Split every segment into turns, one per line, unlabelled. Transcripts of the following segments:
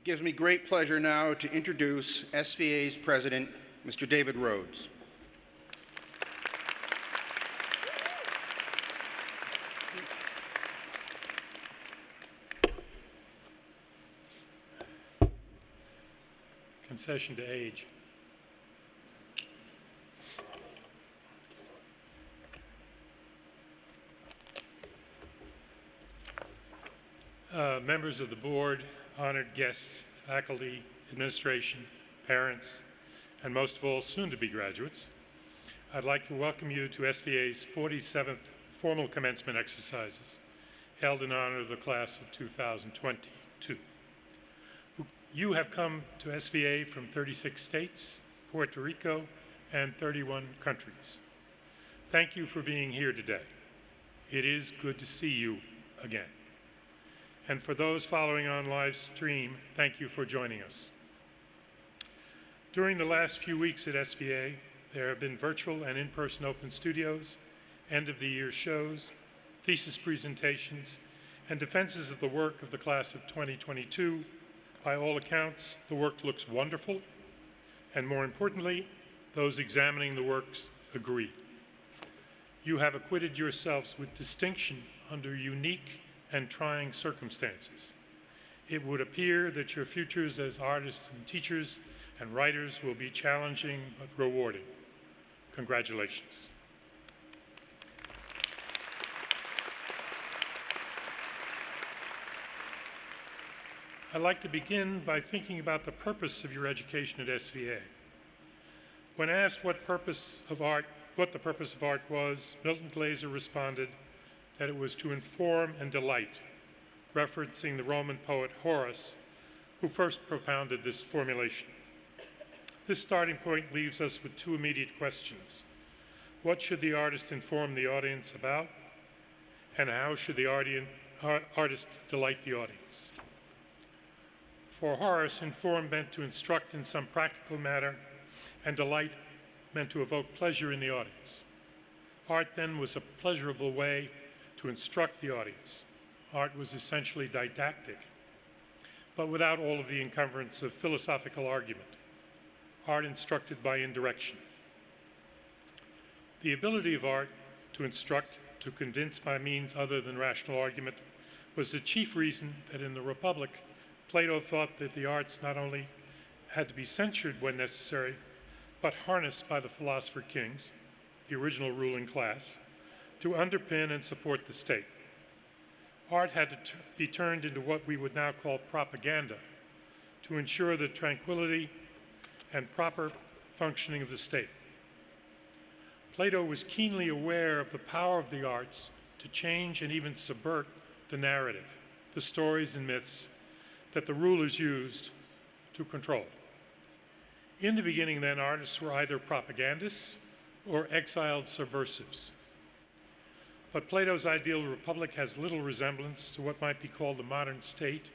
It gives me great pleasure now to introduce SVA's president, Mr. David Rhodes.
Concession to age. Members of the board, honored guests, faculty, administration, parents, and most of all, soon-to-be graduates, I'd like to welcome you to SVA's 47th formal commencement exercises, held in honor of the class of 2022. You have come to SVA from 36 states, Puerto Rico, and 31 countries. Thank you for being here today. It is good to see you again. And for those following on live stream, thank you for joining us. During the last few weeks at SVA, there have been virtual and in-person open studios, end-of-the-year shows, thesis presentations, and defenses of the work of the class of 2022. By all accounts, the work looks wonderful, and more importantly, those examining the works agree. You have acquitted yourselves with distinction under unique and trying circumstances. It would appear that your futures as artists and teachers and writers will be challenging but rewarding. Congratulations. I'd like to begin by thinking about the purpose of your education at SVA. When asked what the purpose of art was, Milton Glaser responded that it was to inform and delight, referencing the Roman poet Horace, who first propounded this formulation. This starting point leaves us with two immediate questions. What should the artist inform the audience about? And how should the artist delight the audience? For Horace, inform meant to instruct in some practical matter, and delight meant to evoke pleasure in the audience. Art then was a pleasurable way to instruct the audience. Art was essentially didactic, but without all of the encumbrance of philosophical argument. Art instructed by indirection. The ability of art to instruct, to convince by means other than rational argument, was the chief reason that in the Republic, Plato thought that the arts not only had to be censured when necessary, but harnessed by the philosopher kings, the original ruling class, to underpin and support the state. Art had to be turned into what we would now call propaganda to ensure the tranquility and proper functioning of the state. Plato was keenly aware of the power of the arts to change and even subvert the narrative, the stories and myths that the rulers used to control. In the beginning, then, artists were either propagandists or exiled subversives. But Plato's ideal republic has little resemblance to what might be called the modern state,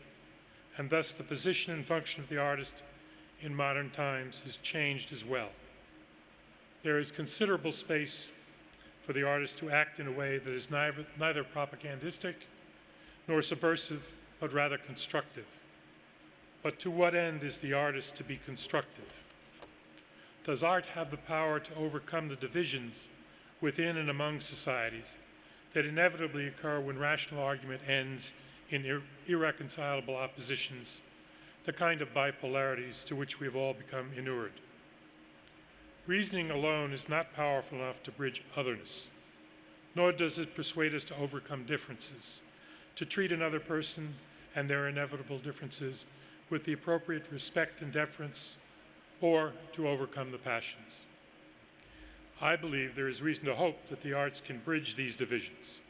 and thus the position and function of the artist in modern times has changed as well. There is considerable space for the artist to act in a way that is neither propagandistic nor subversive, but rather constructive. But to what end is the artist to be constructive? Does art have the power to overcome the divisions within and among societies that inevitably occur when rational argument ends in irreconcilable oppositions, the kind of bipolarities to which we have all become inured? Reasoning alone is not powerful enough to bridge otherness, nor does it persuade us to overcome differences, to treat another person and their inevitable differences with the appropriate respect and deference, or to overcome the passions. I believe there is reason to hope that the arts can bridge these divisions.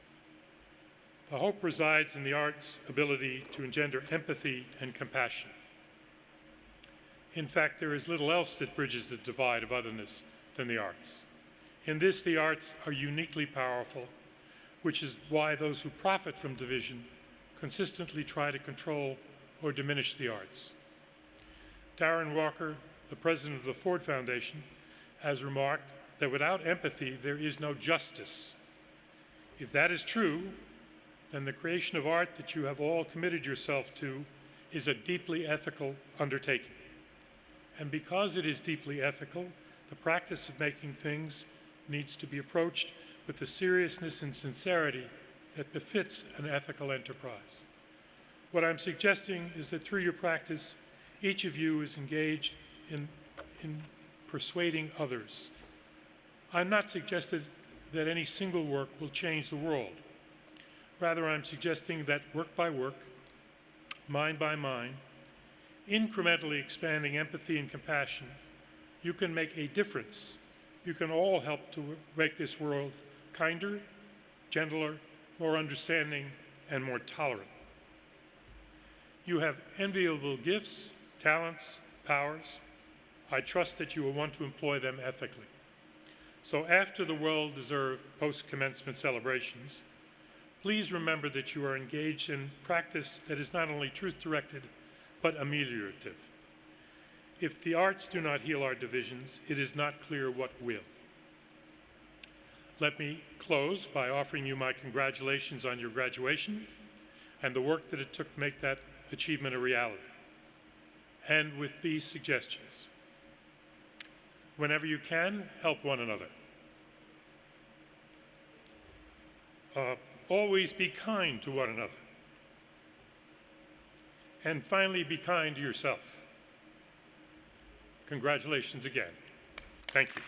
The hope resides in the arts' ability to engender empathy and compassion. In fact, there is little else that bridges the divide of otherness than the arts. In this, the arts are uniquely powerful, which is why those who profit from division consistently try to control or diminish the arts. Darren Walker, the president of the Ford Foundation, has remarked that without empathy, there is no justice. If that is true, then the creation of art that you have all committed yourself to is a deeply ethical undertaking. And because it is deeply ethical, the practice of making things needs to be approached with the seriousness and sincerity that befits an ethical enterprise. What I'm suggesting is that through your practice, each of you is engaged in persuading others. I'm not suggesting that any single work will change the world. Rather, I'm suggesting that work by work, mind by mind, incrementally expanding empathy and compassion, you can make a difference. You can all help to make this world kinder, gentler, more understanding, and more tolerant. You have enviable gifts, talents, powers. I trust that you will want to employ them ethically. So after the well-deserved post-commencement celebrations, please remember that you are engaged in practice that is not only truth-directed, but ameliorative. If the arts do not heal our divisions, it is not clear what will. Let me close by offering you my congratulations on your graduation and the work that it took to make that achievement a reality. And with these suggestions: whenever you can, help one another. Always be kind to one another. And finally, be kind to yourself. Congratulations again. Thank you.